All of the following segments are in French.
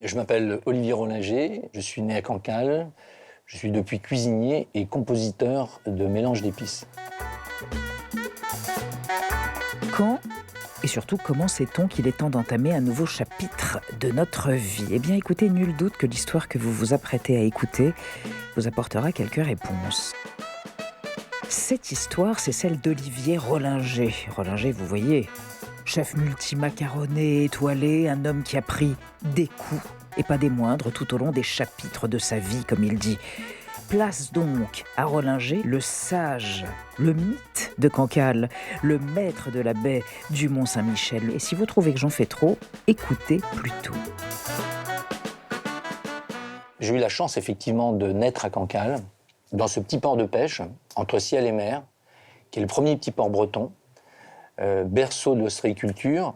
Je m'appelle Olivier Rollinger, je suis né à Cancale, je suis depuis cuisinier et compositeur de mélanges d'épices. Quand et surtout comment sait-on qu'il est temps d'entamer un nouveau chapitre de notre vie? Eh bien écoutez, nul doute que l'histoire que vous vous apprêtez à écouter vous apportera quelques réponses. Cette histoire, c'est celle d'Olivier Rollinger. Rollinger, vous voyez, chef multimacaroné, étoilé, un homme qui a pris des coups, et pas des moindres, tout au long des chapitres de sa vie, comme il dit. Place donc à Rollinger, le sage, le mythe de Cancale, le maître de la baie du Mont-Saint-Michel. Et si vous trouvez que j'en fais trop, écoutez plutôt. J'ai eu la chance effectivement de naître à Cancale, dans ce petit port de pêche, entre ciel et mer, qui est le premier petit port breton, berceau de l'ostréiculture.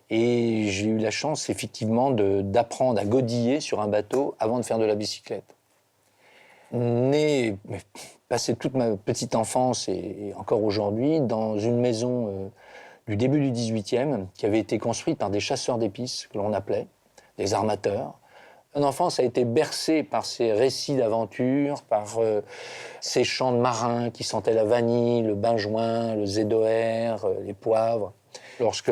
Et j'ai eu la chance effectivement d'apprendre à godiller sur un bateau avant de faire de la bicyclette. Passé toute ma petite enfance et encore aujourd'hui dans une maison du début du 18e qui avait été construite par des chasseurs d'épices, que l'on appelait, des armateurs. Mon enfance a été bercée par ces récits d'aventure, par ces chants de marins qui sentaient la vanille, le benjoin, le zédoer, les poivres. Lorsque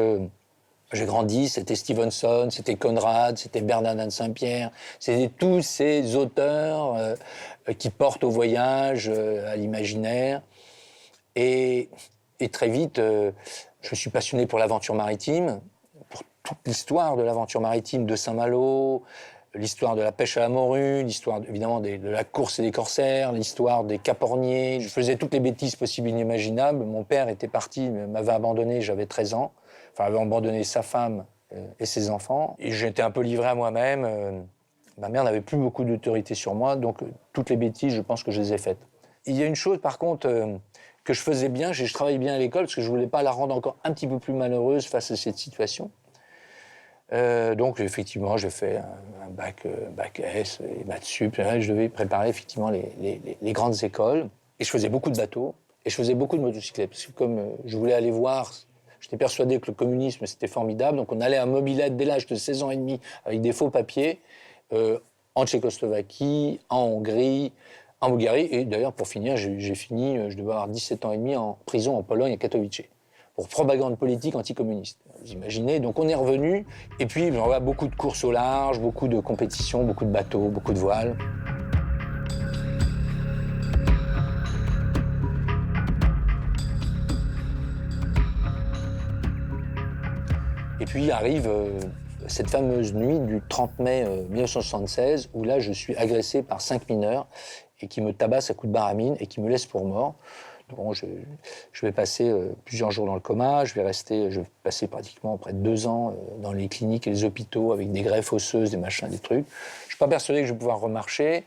j'ai grandi, c'était Stevenson, c'était Conrad, c'était Bernardin de Saint-Pierre, c'était tous ces auteurs qui portent au voyage, à l'imaginaire. Et très vite, je me suis passionné pour l'aventure maritime, pour toute l'histoire de l'aventure maritime de Saint-Malo, l'histoire de la pêche à la morue, l'histoire évidemment de la course et des corsaires, l'histoire des caporniers. Je faisais toutes les bêtises possibles et inimaginables. Mon père était parti, m'avait abandonné, j'avais 13 ans. Enfin, avait abandonné sa femme et ses enfants. Et j'étais un peu livré à moi-même. Ma mère n'avait plus beaucoup d'autorité sur moi, donc toutes les bêtises, je pense que je les ai faites. Il y a une chose, par contre, que je faisais bien, je travaillais bien à l'école, parce que je ne voulais pas la rendre encore un petit peu plus malheureuse face à cette situation. Donc, effectivement, j'ai fait un bac S et maths sup. Je devais préparer, effectivement, les grandes écoles. Et je faisais beaucoup de bateaux, et je faisais beaucoup de motocyclettes, parce que comme je voulais aller voir... J'étais persuadé que le communisme, c'était formidable. Donc, on allait à Mobilette dès l'âge de 16 ans et demi avec des faux papiers en Tchécoslovaquie, en Hongrie, en Bulgarie. Et d'ailleurs, pour finir, j'ai fini, je devais avoir 17 ans et demi en prison en Pologne, à Katowice, pour propagande politique anticommuniste. Vous imaginez? Donc, on est revenu. Et puis, on voit beaucoup de courses au large, beaucoup de compétitions, beaucoup de bateaux, beaucoup de voiles. Et puis arrive cette fameuse nuit du 30 mai 1976, où là, je suis agressé par 5 mineurs et qui me tabassent à coups de baramine et qui me laissent pour mort. Bon, je vais passer plusieurs jours dans le coma, je vais passer pratiquement près de 2 ans dans les cliniques et les hôpitaux avec des greffes osseuses, des machins, des trucs. Je ne suis pas persuadé que je vais pouvoir remarcher.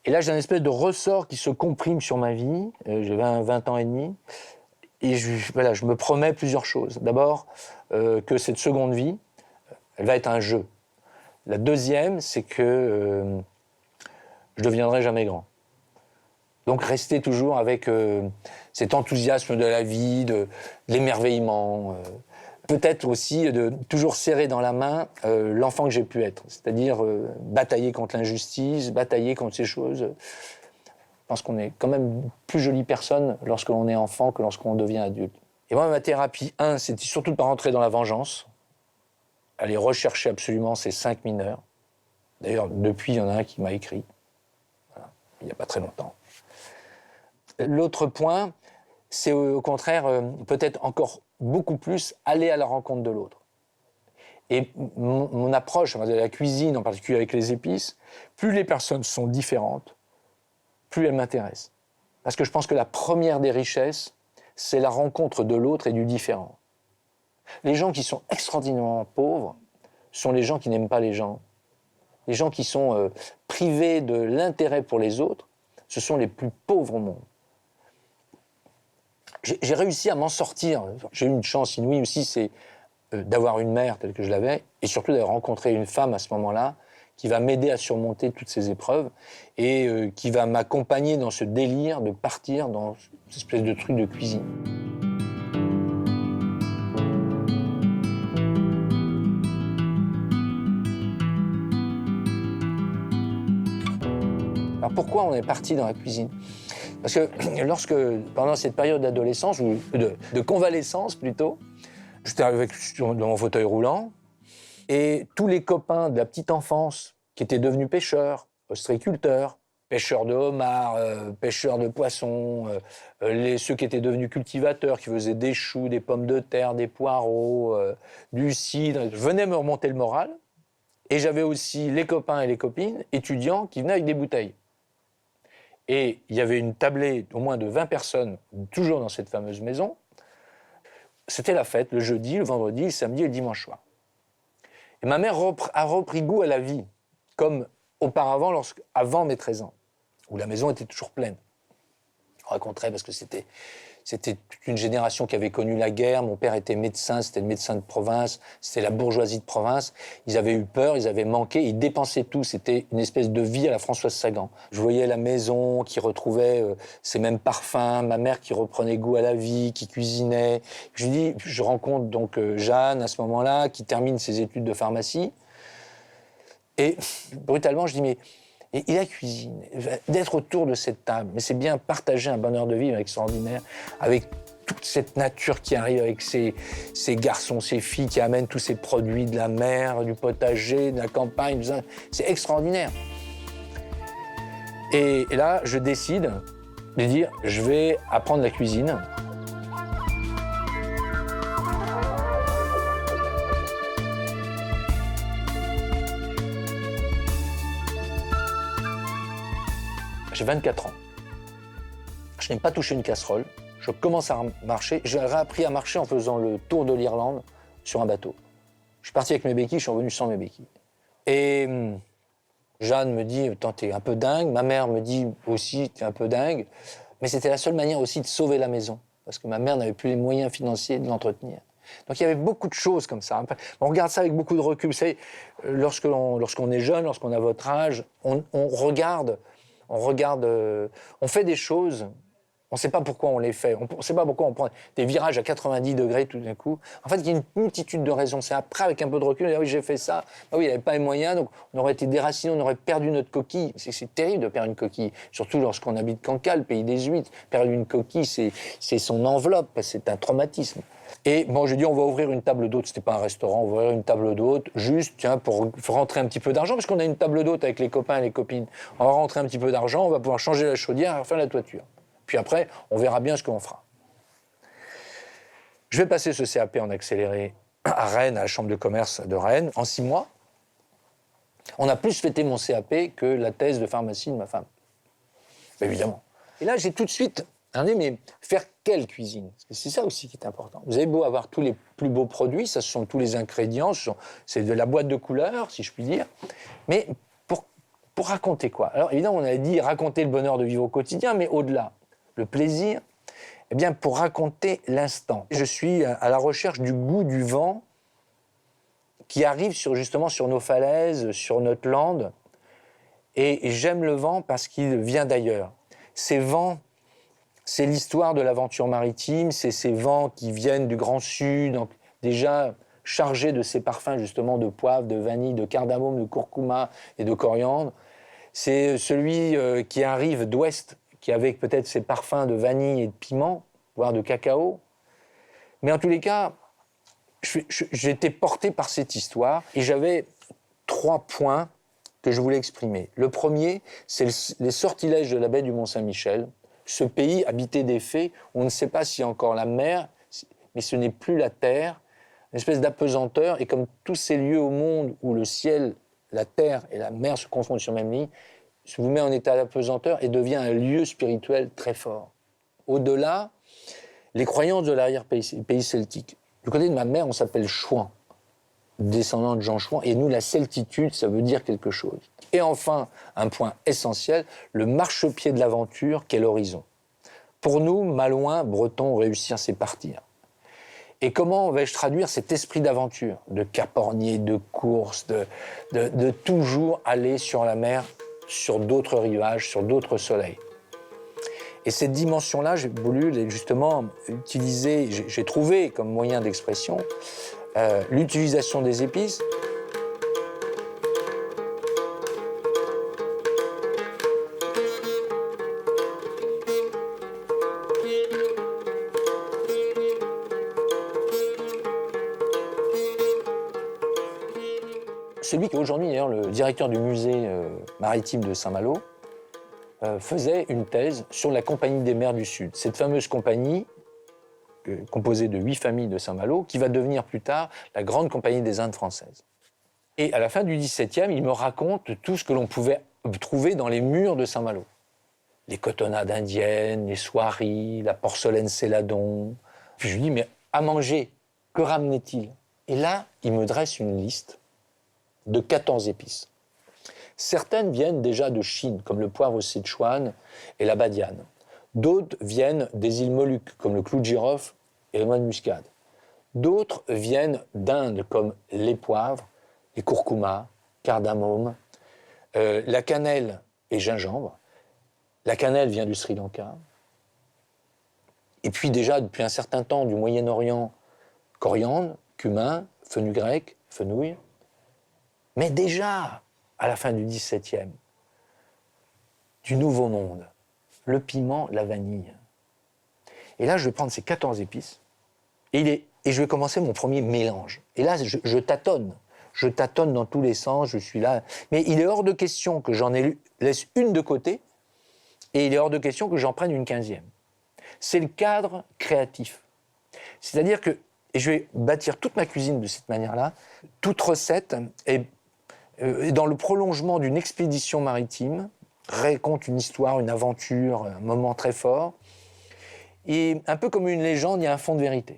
Et là, j'ai un espèce de ressort qui se comprime sur ma vie. J'ai 20 ans et demi. Et je me promets plusieurs choses. D'abord, que cette seconde vie, elle va être un jeu. La deuxième, c'est que je ne deviendrai jamais grand. Donc rester toujours avec cet enthousiasme de la vie, de l'émerveillement. Peut-être aussi de toujours serrer dans la main l'enfant que j'ai pu être. C'est-à-dire batailler contre l'injustice, batailler contre ces choses. Je pense qu'on est quand même plus jolie personne lorsque l'on est enfant que lorsqu'on devient adulte. Et moi, ma thérapie, c'était surtout de ne pas rentrer dans la vengeance, aller rechercher absolument ces 5 mineurs. D'ailleurs, depuis, il y en a un qui m'a écrit, voilà, il n'y a pas très longtemps. L'autre point, c'est au contraire, peut-être encore beaucoup plus, aller à la rencontre de l'autre. Et mon approche de la cuisine, en particulier avec les épices, plus les personnes sont différentes, plus elles m'intéressent. Parce que je pense que la première des richesses, c'est la rencontre de l'autre et du différent. Les gens qui sont extraordinairement pauvres sont les gens qui n'aiment pas les gens. Les gens qui sont privés de l'intérêt pour les autres, ce sont les plus pauvres au monde. J'ai réussi à m'en sortir. J'ai eu une chance inouïe aussi, c'est d'avoir une mère telle que je l'avais, et surtout d'avoir rencontré une femme à ce moment-là, qui va m'aider à surmonter toutes ces épreuves et qui va m'accompagner dans ce délire de partir dans cette espèce de truc de cuisine. Alors pourquoi on est parti dans la cuisine? Parce que pendant cette période d'adolescence, ou de convalescence plutôt, j'étais arrivé dans mon fauteuil roulant, et tous les copains de la petite enfance qui étaient devenus pêcheurs, ostréiculteurs, pêcheurs de homards, pêcheurs de poissons, ceux qui étaient devenus cultivateurs, qui faisaient des choux, des pommes de terre, des poireaux, du cidre, venaient me remonter le moral. Et j'avais aussi les copains et les copines étudiants qui venaient avec des bouteilles. Et il y avait une tablée au moins de 20 personnes, toujours dans cette fameuse maison. C'était la fête, le jeudi, le vendredi, le samedi et le dimanche soir. Et ma mère a repris goût à la vie, comme auparavant, avant mes 13 ans, où la maison était toujours pleine. Je raconterai parce que c'était toute une génération qui avait connu la guerre. Mon père était médecin, c'était le médecin de province, c'était la bourgeoisie de province. Ils avaient eu peur, ils avaient manqué, ils dépensaient tout. C'était une espèce de vie à la Françoise Sagan. Je voyais la maison qui retrouvait ses mêmes parfums, ma mère qui reprenait goût à la vie, qui cuisinait. Je rencontre donc Jeanne à ce moment-là, qui termine ses études de pharmacie. Et brutalement, je dis, mais et la cuisine, d'être autour de cette table, mais c'est bien partager un bonheur de vivre extraordinaire, avec toute cette nature qui arrive, avec ces garçons, ces filles qui amènent tous ces produits de la mer, du potager, de la campagne, c'est extraordinaire. Et là, je décide de dire, je vais apprendre la cuisine. J'ai 24 ans. Je n'ai pas touché une casserole. Je commence à marcher. J'ai appris à marcher en faisant le tour de l'Irlande sur un bateau. Je suis parti avec mes béquilles, je suis revenu sans mes béquilles. Et Jeanne me dit, attends, t'es un peu dingue. Ma mère me dit aussi, t'es un peu dingue. Mais c'était la seule manière aussi de sauver la maison. Parce que ma mère n'avait plus les moyens financiers de l'entretenir. Donc il y avait beaucoup de choses comme ça. On regarde ça avec beaucoup de recul. Vous savez, lorsqu'on est jeune, lorsqu'on a votre âge, on regarde, on fait des choses, on ne sait pas pourquoi on les fait, on ne sait pas pourquoi on prend des virages à 90 degrés tout d'un coup. En fait, il y a une multitude de raisons. C'est après, avec un peu de recul, on dit, ah oui, j'ai fait ça, ah oui, il n'y avait pas les moyens, donc on aurait été déraciné, on aurait perdu notre coquille. C'est terrible de perdre une coquille, surtout lorsqu'on habite Cancale, le pays des huîtres. Perdre une coquille, c'est son enveloppe, c'est un traumatisme. Et bon, j'ai dit, on va ouvrir une table d'hôte. C'était pas un restaurant, on va ouvrir une table d'hôte, juste, tiens, pour rentrer un petit peu d'argent, parce qu'on a une table d'hôte avec les copains et les copines. On va rentrer un petit peu d'argent, on va pouvoir changer la chaudière et refaire la toiture. Puis après, on verra bien ce qu'on fera. Je vais passer ce CAP en accéléré à Rennes, à la Chambre de commerce de Rennes, en 6 mois. On a plus fêté mon CAP que la thèse de pharmacie de ma femme. Évidemment. Et là, j'ai tout de suite dit, mais faire quelle cuisine? Parce que c'est ça aussi qui est important. Vous avez beau avoir tous les plus beaux produits, ça, ce sont tous les ingrédients, c'est de la boîte de couleurs, si je puis dire. Mais pour raconter quoi? Alors évidemment, on a dit raconter le bonheur de vivre au quotidien, mais au-delà, le plaisir, eh bien pour raconter l'instant. Je suis à la recherche du goût du vent qui arrive justement sur nos falaises, sur notre lande. Et j'aime le vent parce qu'il vient d'ailleurs. Ces vents, c'est l'histoire de l'aventure maritime, c'est ces vents qui viennent du Grand Sud, donc déjà chargés de ces parfums justement de poivre, de vanille, de cardamome, de curcuma et de coriandre. C'est celui qui arrive d'ouest, qui avec peut-être ses parfums de vanille et de piment, voire de cacao. Mais en tous les cas, j'étais porté par cette histoire et j'avais 3 points que je voulais exprimer. Le premier, c'est les sortilèges de la baie du Mont-Saint-Michel, ce pays habité des fées, où on ne sait pas s'il y a encore la mer, mais ce n'est plus la terre, une espèce d'apesanteur, et comme tous ces lieux au monde où le ciel, la terre et la mer se confondent sur la même ligne, se vous met en état d'apesanteur et devient un lieu spirituel très fort. Au-delà, les croyances de l'arrière-pays celtique. Du côté de ma mère, on s'appelle Chouan, descendant de Jean Chouan, et nous, la celtitude, ça veut dire quelque chose. Et enfin, un point essentiel, le marchepied de l'aventure qu'est l'horizon. Pour nous, Malouins, Bretons, réussir, c'est partir. Et comment vais-je traduire cet esprit d'aventure, de capornier, de course, de toujours aller sur la mer, sur d'autres rivages, sur d'autres soleils. Et cette dimension-là, j'ai voulu justement utiliser, j'ai trouvé comme moyen d'expression l'utilisation des épices. c'est lui qui est aujourd'hui d'ailleurs le directeur du musée maritime de Saint-Malo, faisait une thèse sur la Compagnie des mers du Sud. Cette fameuse compagnie, composée de 8 familles de Saint-Malo, qui va devenir plus tard la grande Compagnie des Indes françaises. Et à la fin du XVIIe, il me raconte tout ce que l'on pouvait trouver dans les murs de Saint-Malo. Les cotonnades indiennes, les soieries, la porcelaine céladon. Puis je lui dis, mais à manger, que ramenait-il? Et là, il me dresse une liste de 14 épices. Certaines viennent déjà de Chine, comme le poivre Sichuan et la badiane. D'autres viennent des îles Moluques, comme le clou de girofle et la noix de muscade. D'autres viennent d'Inde, comme les poivres, les curcumas, cardamome, la cannelle et gingembre. La cannelle vient du Sri Lanka. Et puis déjà, depuis un certain temps, du Moyen-Orient, coriandre, cumin, fenugrec, fenouil. Mais déjà, à la fin du XVIIe, du Nouveau Monde, le piment, la vanille. Et là, je vais prendre ces 14 épices et je vais commencer mon premier mélange. Et là, je tâtonne. Je tâtonne dans tous les sens, je suis là. Mais il est hors de question que j'en laisse une de côté et il est hors de question que j'en prenne une 15e. C'est le cadre créatif. C'est-à-dire que, et je vais bâtir toute ma cuisine de cette manière-là, toute recette est dans le prolongement d'une expédition maritime, raconte une histoire, une aventure, un moment très fort. Et un peu comme une légende, il y a un fond de vérité.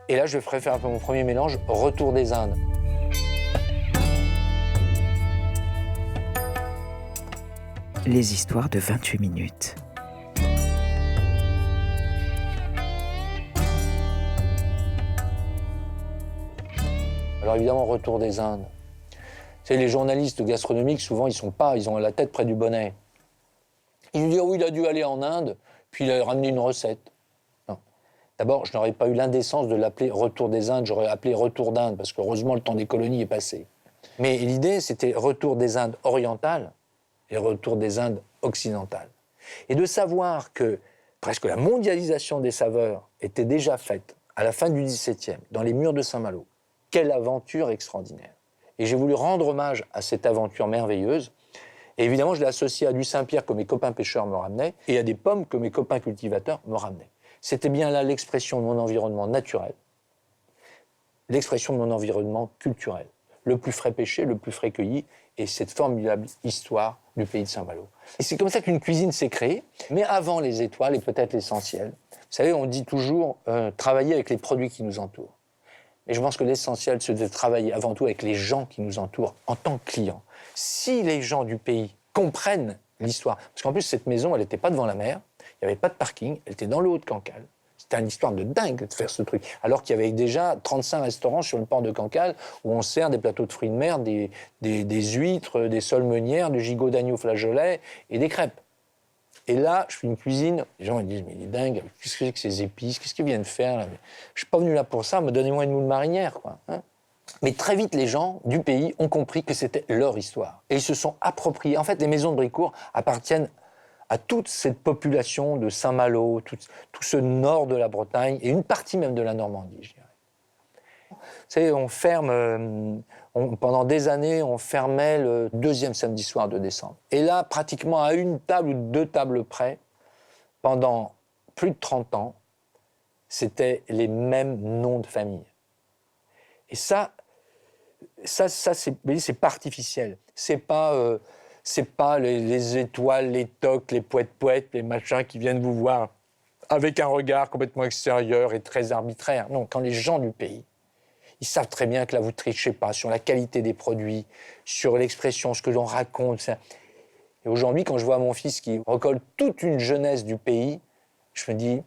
Et là, je ferai faire mon premier mélange, Retour des Indes. Les histoires de 28 minutes. Alors évidemment, Retour des Indes. Vous savez, les journalistes gastronomiques, souvent, ils ont la tête près du bonnet. Ils nous disent, oh, il a dû aller en Inde, puis il a ramené une recette. Non. D'abord, je n'aurais pas eu l'indécence de l'appeler Retour des Indes, j'aurais appelé Retour d'Inde, parce qu'heureusement, le temps des colonies est passé. Mais l'idée, c'était Retour des Indes orientales et Retour des Indes occidentales. Et de savoir que presque la mondialisation des saveurs était déjà faite à la fin du XVIIe, dans les murs de Saint-Malo. Quelle aventure extraordinaire. Et j'ai voulu rendre hommage à cette aventure merveilleuse. Et évidemment, je l'ai associé à du Saint-Pierre que mes copains pêcheurs me ramenaient et à des pommes que mes copains cultivateurs me ramenaient. C'était bien là l'expression de mon environnement naturel, l'expression de mon environnement culturel. Le plus frais pêché, le plus frais cueilli, et cette formidable histoire du pays de Saint-Malo. Et c'est comme ça qu'une cuisine s'est créée, mais avant les étoiles et peut-être l'essentiel. Vous savez, on dit toujours travailler avec les produits qui nous entourent. Et je pense que l'essentiel, c'est de travailler avant tout avec les gens qui nous entourent en tant que clients. Si les gens du pays comprennent l'histoire, parce qu'en plus, cette maison, elle n'était pas devant la mer, il n'y avait pas de parking, elle était dans le haut de Cancale. C'était une histoire de dingue de faire ce truc. Alors qu'il y avait déjà 35 restaurants sur le port de Cancale où on sert des plateaux de fruits de mer, des huîtres, des soles meunières, du gigot d'agneau flageolet et des crêpes. Et là, je fais une cuisine, les gens ils disent, mais il est dingue, qu'est-ce que c'est que ces épices, qu'est-ce qu'ils viennent faire là? Je ne suis pas venu là pour ça, me donnez-moi une moule marinière, quoi. Hein. Mais très vite, les gens du pays ont compris que c'était leur histoire. Et ils se sont appropriés. En fait, les maisons de Brécourt appartiennent à toute cette population de Saint-Malo, tout ce nord de la Bretagne, et une partie même de la Normandie, je dirais. Vous savez, on ferme... pendant des années, on fermait le deuxième samedi soir de décembre. Et là, pratiquement à une table ou deux tables près, pendant plus de 30 ans, c'était les mêmes noms de famille. Et ça c'est pas artificiel. C'est pas les étoiles, les tocs, les poètes-poètes, les machins qui viennent vous voir avec un regard complètement extérieur et très arbitraire. Non, quand les gens du pays, ils savent très bien que là, vous ne trichez pas sur la qualité des produits, sur l'expression, ce que l'on raconte. Et aujourd'hui, quand je vois mon fils qui recolle toute une jeunesse du pays, je me dis,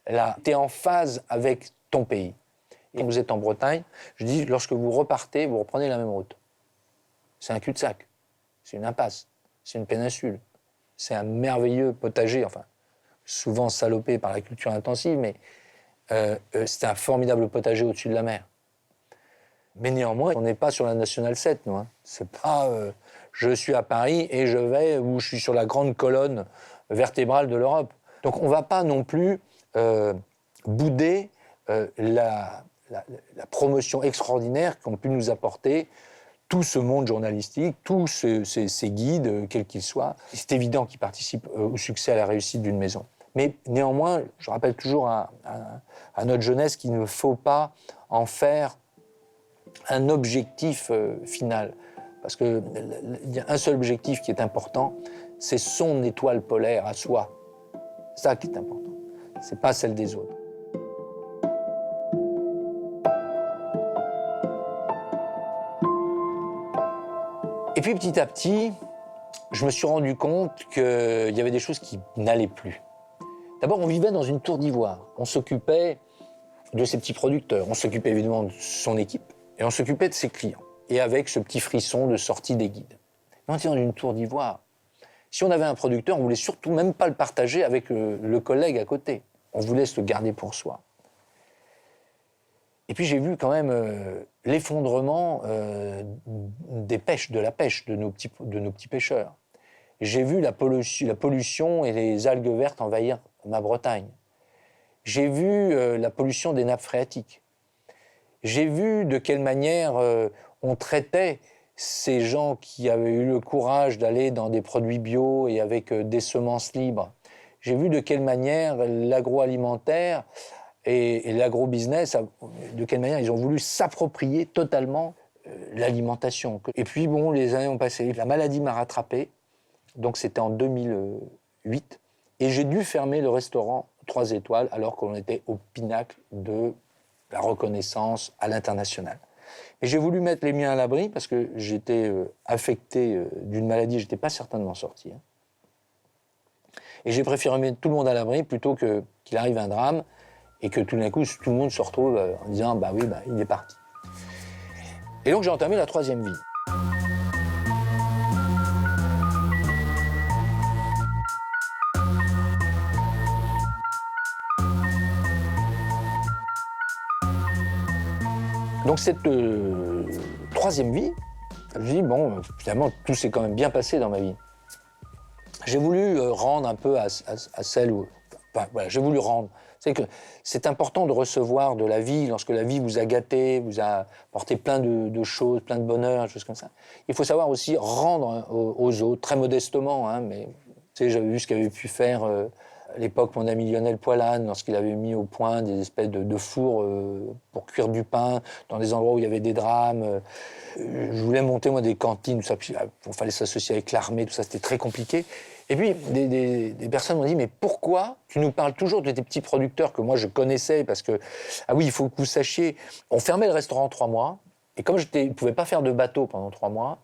là, tu es en phase avec ton pays. Et quand vous êtes en Bretagne, je dis, lorsque vous repartez, vous reprenez la même route. C'est un cul-de-sac, c'est une impasse, c'est une péninsule, c'est un merveilleux potager, enfin, souvent salopé par la culture intensive, mais c'est un formidable potager au-dessus de la mer. Mais néanmoins, on n'est pas sur la Nationale 7, nous. Hein. C'est pas je suis à Paris et je vais où je suis sur la grande colonne vertébrale de l'Europe. Donc on ne va pas non plus bouder la promotion extraordinaire qu'ont pu nous apporter tout ce monde journalistique, tous ces guides, quels qu'ils soient. C'est évident qu'ils participent au succès, à la réussite d'une maison. Mais néanmoins, je rappelle toujours à notre jeunesse qu'il ne faut pas en faire un objectif final. Parce qu'il y a un seul objectif qui est important, c'est son étoile polaire à soi. C'est ça qui est important. C'est pas celle des autres. Et puis petit à petit, je me suis rendu compte qu'il y avait des choses qui n'allaient plus. D'abord, on vivait dans une tour d'ivoire. On s'occupait de ses petits producteurs, on s'occupait évidemment de son équipe, et on s'occupait de ses clients. Et avec ce petit frisson de sortie des guides. Mais on était dans une tour d'ivoire. Si on avait un producteur, on voulait surtout même pas le partager avec le collègue à côté. On voulait se le garder pour soi. Et puis j'ai vu quand même l'effondrement de la pêche de nos petits pêcheurs. J'ai vu la pollution et les algues vertes envahir ma Bretagne. J'ai vu la pollution des nappes phréatiques. J'ai vu de quelle manière on traitait ces gens qui avaient eu le courage d'aller dans des produits bio et avec des semences libres. J'ai vu de quelle manière l'agroalimentaire et l'agro-business, de quelle manière ils ont voulu s'approprier totalement l'alimentation. Et puis bon, les années ont passé, la maladie m'a rattrapé, donc c'était en 2008, et j'ai dû fermer le restaurant 3 étoiles alors qu'on était au pinacle de la reconnaissance à l'international. Et j'ai voulu mettre les miens à l'abri parce que j'étais affecté d'une maladie, je n'étais pas certain de m'en sortir. Et j'ai préféré mettre tout le monde à l'abri plutôt qu'il arrive un drame et que tout d'un coup, tout le monde se retrouve en disant « bah oui, il est parti ». Et donc j'ai entamé la 3e vie. Donc cette 3e vie, je me dis, bon, finalement, tout s'est quand même bien passé dans ma vie. J'ai voulu rendre un peu à celle où... Enfin, voilà, j'ai voulu rendre. C'est que c'est important de recevoir de la vie, lorsque la vie vous a gâté, vous a apporté plein de choses, plein de bonheur, des choses comme ça. Il faut savoir aussi rendre aux autres, très modestement, hein, mais tu sais, j'avais vu ce qu'avait pu faire à l'époque mon ami Lionel Poilane, lorsqu'il avait mis au point des espèces de fours pour cuire du pain, dans des endroits où il y avait des drames. Je voulais monter, moi, des cantines, tout ça, puis il fallait s'associer avec l'armée, tout ça, c'était très compliqué. Et puis, des personnes m'ont dit, mais pourquoi tu nous parles toujours de tes petits producteurs que moi je connaissais, parce que, ah oui, il faut que vous sachiez, on fermait le restaurant 3 mois, et comme je ne pouvais pas faire de bateau pendant 3 mois,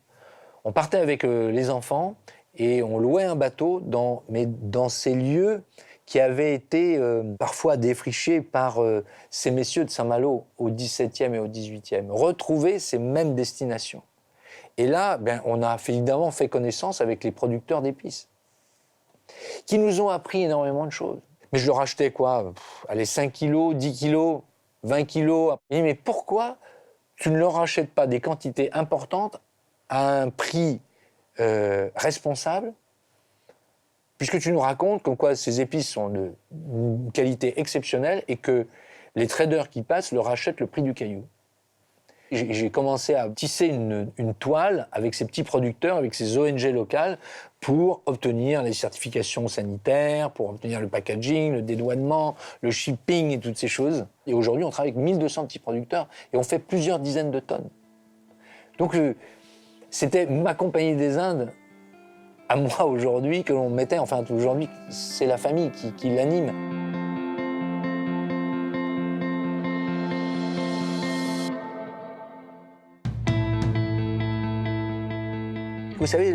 on partait avec les enfants, et on louait un bateau mais dans ces lieux qui avaient été parfois défrichés par ces messieurs de Saint-Malo au XVIIe et au XVIIIe, retrouver ces mêmes destinations. Et là, on a évidemment fait connaissance avec les producteurs d'épices, qui nous ont appris énormément de choses. Mais je leur achetais quoi ? Allez, 5 kilos, 10 kilos, 20 kilos. Je dis, mais pourquoi tu ne leur achètes pas des quantités importantes à un prix responsable, puisque tu nous racontes comme quoi ces épices sont d'une qualité exceptionnelle et que les traders qui passent leur achètent le prix du caillou. J'ai commencé à tisser une toile avec ces petits producteurs, avec ces ONG locales, pour obtenir les certifications sanitaires, pour obtenir le packaging, le dédouanement, le shipping et toutes ces choses. Et aujourd'hui, on travaille avec 1200 petits producteurs et on fait plusieurs dizaines de tonnes. Donc, c'était ma compagnie des Indes, à moi aujourd'hui, que l'on mettait, enfin aujourd'hui, c'est la famille qui l'anime. Vous savez,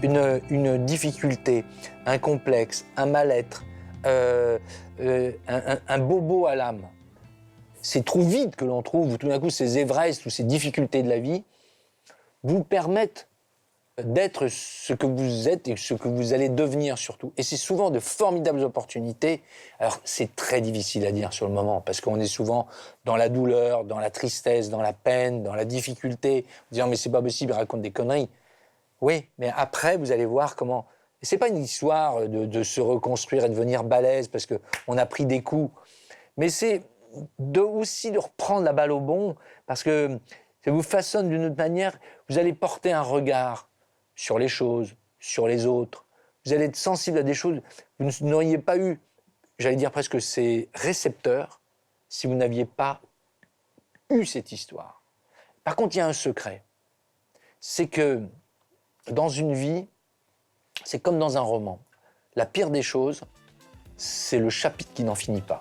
une difficulté, un complexe, un mal-être, un bobo à l'âme, ces trous vides que l'on trouve, ou tout d'un coup ces Everest ou ces difficultés de la vie, vous permettent d'être ce que vous êtes et ce que vous allez devenir surtout. Et c'est souvent de formidables opportunités. Alors c'est très difficile à dire sur le moment, parce qu'on est souvent dans la douleur, dans la tristesse, dans la peine, dans la difficulté, disant mais c'est pas possible, il raconte des conneries. Oui, mais après, vous allez voir comment... Ce n'est pas une histoire de se reconstruire et de devenir balèze parce qu'on a pris des coups, mais c'est aussi de reprendre la balle au bon, parce que ça vous façonne d'une autre manière. Vous allez porter un regard sur les choses, sur les autres. Vous allez être sensible à des choses. Vous n'auriez pas eu, j'allais dire presque ces récepteurs, si vous n'aviez pas eu cette histoire. Par contre, il y a un secret. C'est que dans une vie, c'est comme dans un roman. La pire des choses, c'est le chapitre qui n'en finit pas.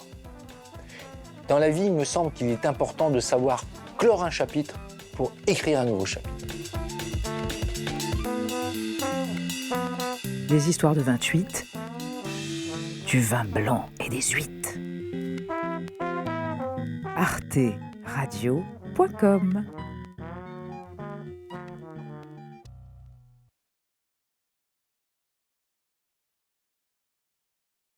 Dans la vie, il me semble qu'il est important de savoir clore un chapitre pour écrire un nouveau chapitre. Des histoires de 28, du vin blanc et des huîtres. arteradio.com